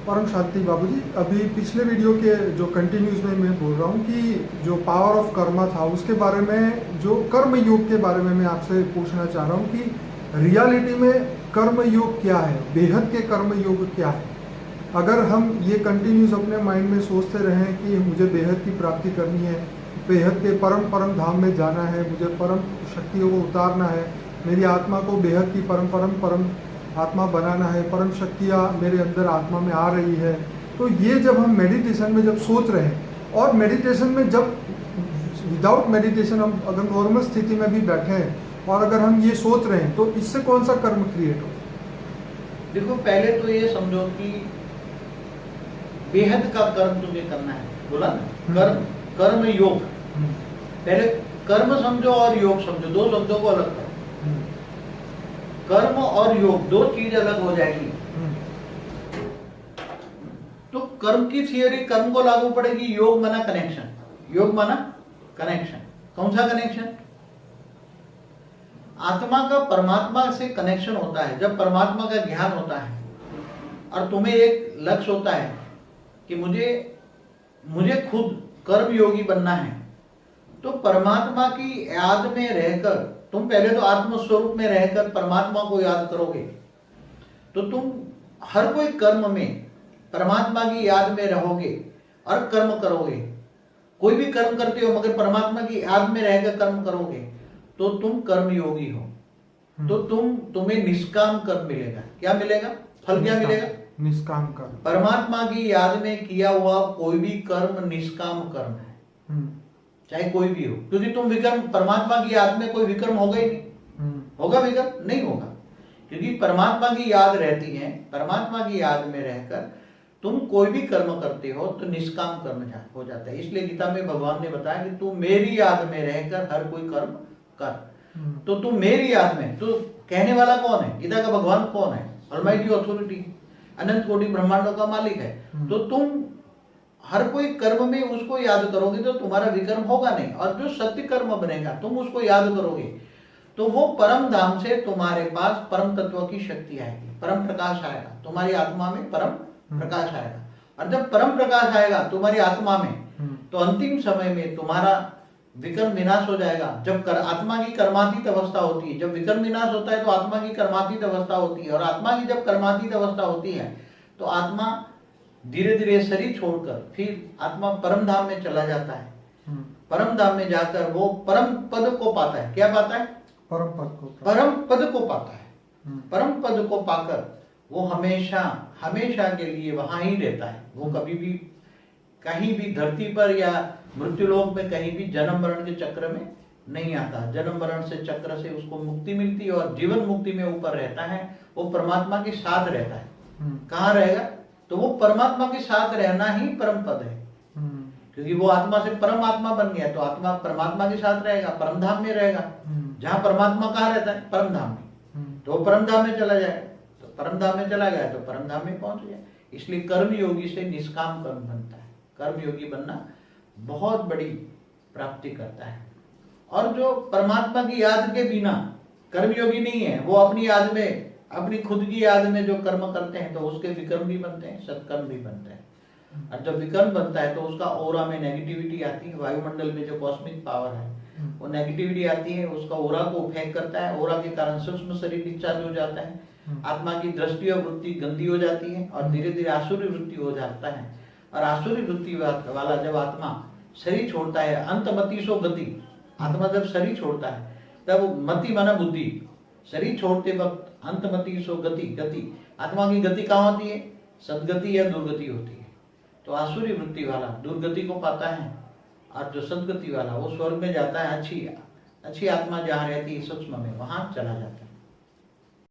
परम शांति बाबूजी, अभी पिछले वीडियो के जो कंटिन्यूज में मैं बोल रहा हूँ कि जो पावर ऑफ कर्मा था उसके बारे में, जो कर्म योग के बारे में मैं आपसे पूछना चाह रहा हूँ कि रियलिटी में कर्म योग क्या है, बेहद के कर्म योग क्या है। अगर हम ये कंटिन्यूस अपने माइंड में सोचते रहें कि मुझे बेहद की प्राप्ति करनी है, बेहद के परम परम धाम में जाना है, मुझे परम शक्तियों को उतारना है, मेरी आत्मा को बेहद की परम परम परम आत्मा बनाना है, परम शक्तियाँ मेरे अंदर आत्मा में आ रही है, तो ये जब हम मेडिटेशन में जब सोच रहे हैं, और मेडिटेशन में जब विदाउट मेडिटेशन हम अगर नॉर्मल स्थिति में भी बैठे हैं और अगर हम ये सोच रहे हैं, तो इससे कौन सा कर्म क्रिएट हो? देखो, पहले तो ये समझो कि बेहद का कर्म तुम्हें करना है, बोला ना, कर्म कर्म योग। पहले कर्म समझो और योग समझो, दो शब्दों को अलग करो। कर्म और योग दो चीज अलग हो जाएगी। तो कर्म की थियरी कर्म को लागू पड़ेगी, योग माना कनेक्शन, योग माना कनेक्शन। कौन सा कनेक्शन? आत्मा का परमात्मा से कनेक्शन होता है जब परमात्मा का ज्ञान होता है और तुम्हें एक लक्ष्य होता है कि मुझे खुद कर्म योगी बनना है। तो परमात्मा की याद में रहकर तुम पहले तो आत्म स्वरूप में रहकर परमात्मा को याद करोगे, तो तुम हर कोई कर्म में परमात्मा की याद में रहोगे और कर्म करोगे। कोई भी कर्म करते हो मगर परमात्मा की याद में रहकर कर्म करोगे तो तुम कर्म योगी हो। तो तुम्हें निष्काम कर्म मिलेगा। क्या मिलेगा? फल क्या मिलेगा? निष्काम कर्म। परमात्मा की याद में किया हुआ कोई भी कर्म निष्काम कर्म है, चाहे कोई भी हो, क्योंकि तुम विकर्म, परमात्मा की याद में कोई विकर्म होगा ही नहीं। होगा विकर्म? नहीं होगा, क्योंकि परमात्मा की याद रहती है। परमात्मा की याद में रहकर तुम कोई भी कर्म करते हो तो निष्काम कर्म हो जाता है। इसलिए गीता में भगवान ने बताया कि तू मेरी याद में रहकर हर कोई कर्म कर। तो तुम मेरी याद में, तो कहने वाला कौन है? गीता का भगवान कौन है? ऑलमाइटी अथॉरिटी, अनंत कोटि ब्रह्मांडों का मालिक है। तो तुम हर कोई कर्म में उसको याद करोगे तो तुम्हारा विकर्म होगा नहीं, और जो सत्य कर्म बनेगा तुम उसको याद करोगे तो वो परम धाम से तुम्हारे पास परम तत्व की शक्ति आएगी, परम प्रकाश आएगा तुम्हारी आत्मा में, परम प्रकाश आएगा। और जब परम प्रकाश आएगा तुम्हारी आत्मा में तो अंतिम समय में तुम्हारा विकर्म विनाश हो जाएगा। जब आत्मा की कर्मातीत अवस्था होती है, जब विकर्म विनाश होता है तो आत्मा की कर्मातीत अवस्था होती है, और आत्मा की जब कर्मातीत अवस्था होती है तो आत्मा धीरे धीरे शरीर छोड़कर फिर आत्मा परम धाम में चला जाता है। परम धाम में जाकर वो परम पद को पाता है। क्या पाता है? परम पद को पाता है। परम पद को पाकर वो हमेशा हमेशा के लिए वहां ही रहता है। वो कभी भी कहीं भी धरती पर या मृत्युलोक में कहीं भी जन्म मरण के चक्र में नहीं आता। जन्म मरण से चक्र से उसको मुक्ति मिलती है और जीवन मुक्ति में ऊपर रहता है। वो परमात्मा के साथ रहता है। कहाँ रहेगा? तो वो परमात्मा के साथ रहना ही परम पद है, क्योंकि वो आत्मा से परमात्मा बन गया। तो आत्मा परमात्मा के साथ रहेगा, परम धाम में रहेगा। जहाँ परमात्मा कहाँ रहता है? परम धाम में। तो वो परम धाम में चला जाएगा। तो परम धाम में चला गया तो परम धाम में पहुंच गया। इसलिए कर्म योगी से निष्काम कर्म बनता है। कर्म योगी बनना बहुत बड़ी प्राप्ति करता है। और जो परमात्मा की याद के बिना कर्म योगी नहीं है, वो अपनी याद में, अपनी खुद की याद में जो कर्म करते हैं तो उसके विकर्म भी बनते हैं, सत्कर्म भी बनते हैं। और जब विकर्म बनता है तो उसका ऑरा में नेगेटिविटी आती है। वायुमंडल में जो कॉस्मिक पावर है वो नेगेटिविटी आती है, उसका ऑरा को इफेक्ट करता है। ऑरा के कारण सूक्ष्म शरीर डिस्चार्ज हो जाता है, आत्मा की दृष्टि और वृत्ति गंदी हो जाती है और धीरे धीरे आसुरी वृत्ति हो जाता है। और आसुरी वृत्ति वाला जब आत्मा शरीर छोड़ता है, अंतमति सो गति, आत्मा जब शरीर छोड़ता है तब मति माना बुद्धि, शरीर छोड़ते वक्त अंतमति सो गति, गति आत्मा की गति कहाँ होती है? सदगति या दुर्गति होती है। तो आसुरी वृत्ति वाला दुर्गति को पाता है और जो सदगति वाला वो स्वर्ग में जाता है। अच्छी आत्मा जहाँ रहती है सूक्ष्म में, वहां चला जाता है।